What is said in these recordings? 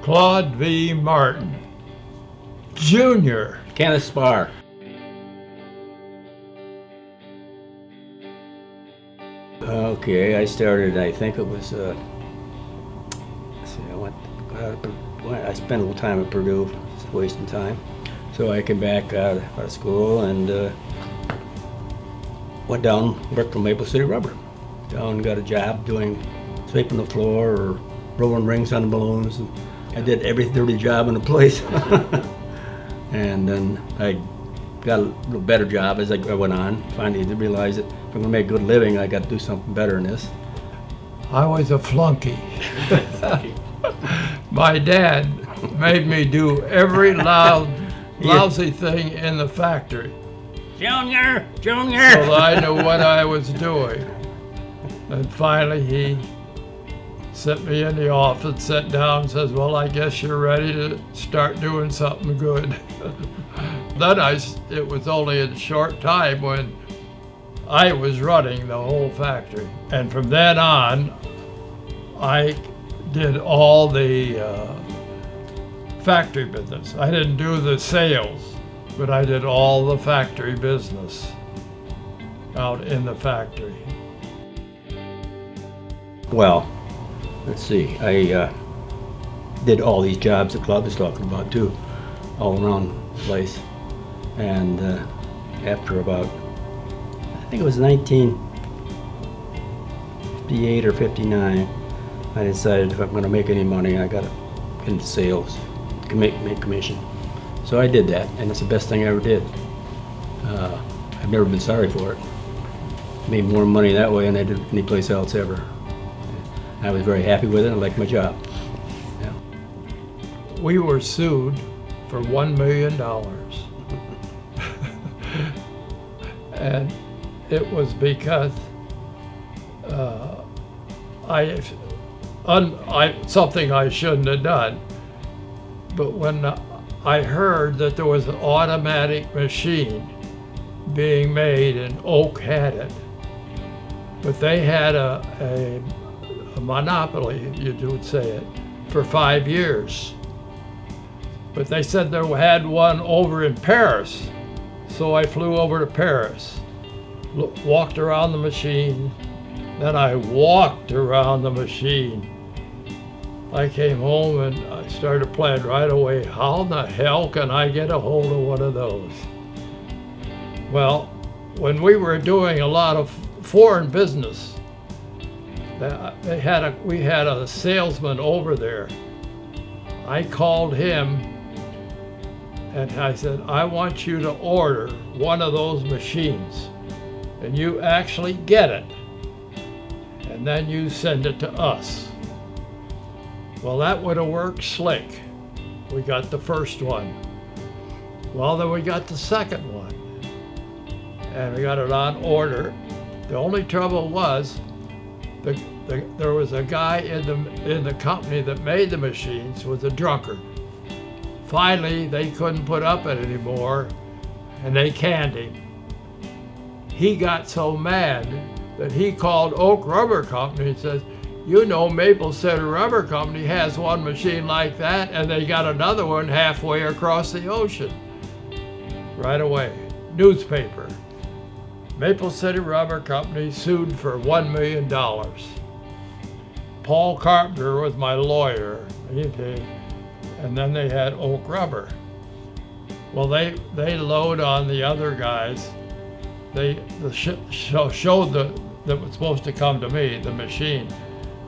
Claude V. Martin, Jr. Kenneth Spar. Okay, I started, I think it was, let's see, I spent a little time at Purdue, just wasting time. So I came back out of school and went down, worked for Maple City Rubber. Down, got a job doing sweeping the floor or rolling rings on the balloons. And I did every dirty job in the place. And then I got a little better job as I went on. Finally realized that if I'm gonna make a good living, I got to do something better than this. I was a flunky. My dad made me do every lousy thing in the factory. Junior! So that I knew what I was doing. And finally he sent me in the office, sat down and says, well, I guess you're ready to start doing something good. Then it was only a short time when I was running the whole factory. And from then on, I did all the factory business. I didn't do the sales, but I did all the factory business out in the factory. Well, let's see, I did all these jobs that Claude was talking about too, all around the place. And after about, I think it was 1958 or 59, I decided if I'm going to make any money, I got to get into sales, make commission. So I did that, and it's the best thing I ever did. I've never been sorry for it. Made more money that way than I did any place else ever. I was very happy with it. I liked my job. Yeah. We were sued for $1 million. And it was because something I shouldn't have done. But when I heard that there was an automatic machine being made and Oak had it, but they had a monopoly, you would say it, for 5 years. But they said they had one over in Paris. So I flew over to Paris, walked around the machine, then I walked around the machine. I came home and I started playing right away. How the hell can I get a hold of one of those? Well, when we were doing a lot of foreign business, we had a salesman over there. I called him and I said, I want you to order one of those machines and you actually get it and then you send it to us. Well, that would have worked slick. We got the first one. Well, then we got the second one and we got it on order. The only trouble was there was a guy in the company that made the machines was a drunkard. Finally, they couldn't put up it anymore, and they canned him. He got so mad that he called Oak Rubber Company and says, you know, Maple City Rubber Company has one machine like that, and they got another one halfway across the ocean. Right away, newspaper. Maple City Rubber Company sued for $1 million. Paul Carpenter was my lawyer. And then they had Oak Rubber. Well, they load on the other guys. The show that was supposed to come to me, the machine,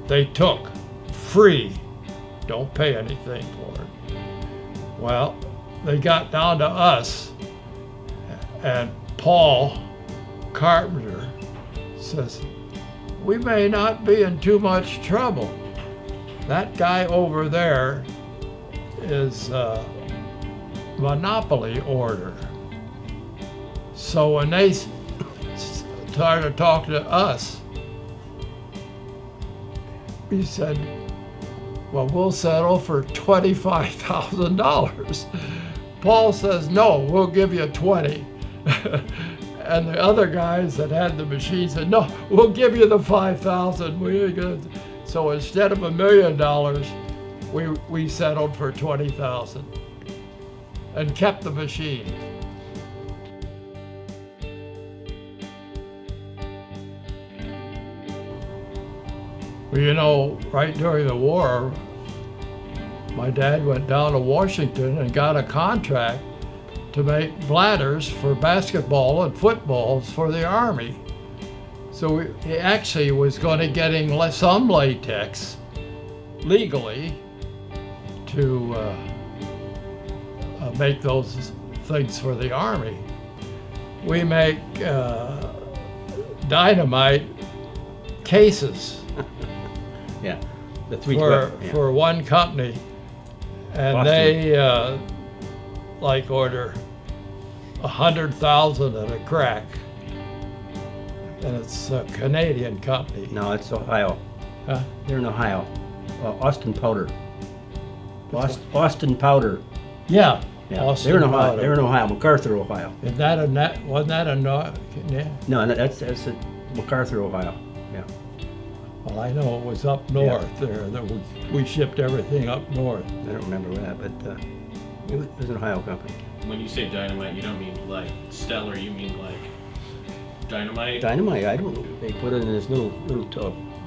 they took free. Don't pay anything for it. Well, they got down to us, and Paul Carpenter says, we may not be in too much trouble. That guy over there is a monopoly order. So when they started talking to us, he said, well, we'll settle for $25,000. Paul says, no, we'll give you 20. And the other guys that had the machine said, no, we'll give you the 5,000. So instead of $1 million, we settled for 20,000 and kept the machine. Well, you know, right during the war, my dad went down to Washington and got a contract to make bladders for basketball and footballs for the Army. So he actually was going to getting some latex legally to make those things for the Army. We make dynamite cases. Yeah, the 312. For one company, and Boston. they like order 100,000 at a crack, and it's a Canadian company. No, it's Ohio. Huh? They're in Ohio. Austin Powder. Austin Powder. Yeah, Yeah, Austin they're in Ohio. Powder. They're in Ohio, MacArthur, Ohio. Is that wasn't that a no? Yeah. No, that's at MacArthur, Ohio. Yeah. Well, I know it was up north there. That we shipped everything up north. I don't remember that, but it was an Ohio company. When you say dynamite, you don't mean like stellar, you mean like dynamite? Dynamite, I don't know. They put it in this little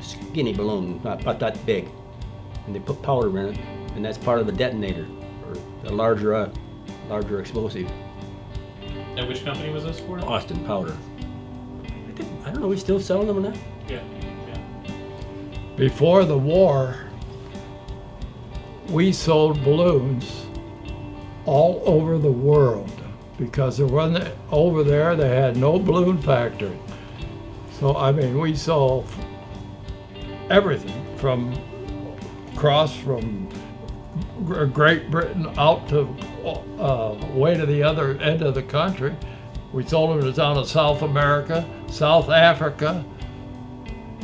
skinny balloon, not that big, and they put powder in it, and that's part of the detonator, or a larger explosive. And which company was this for? Austin Powder. I don't know, we still selling them or not? Yeah. Before the war, we sold balloons all over the world because over there they had no balloon factory. So I mean, we sold everything from Great Britain out to way to the other end of the country. We sold them down to South America, South Africa,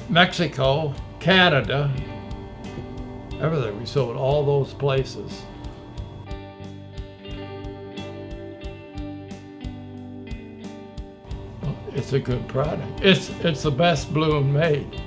Mexico, Canada, everything. We sold all those places. It's a good product. It's the best balloon made.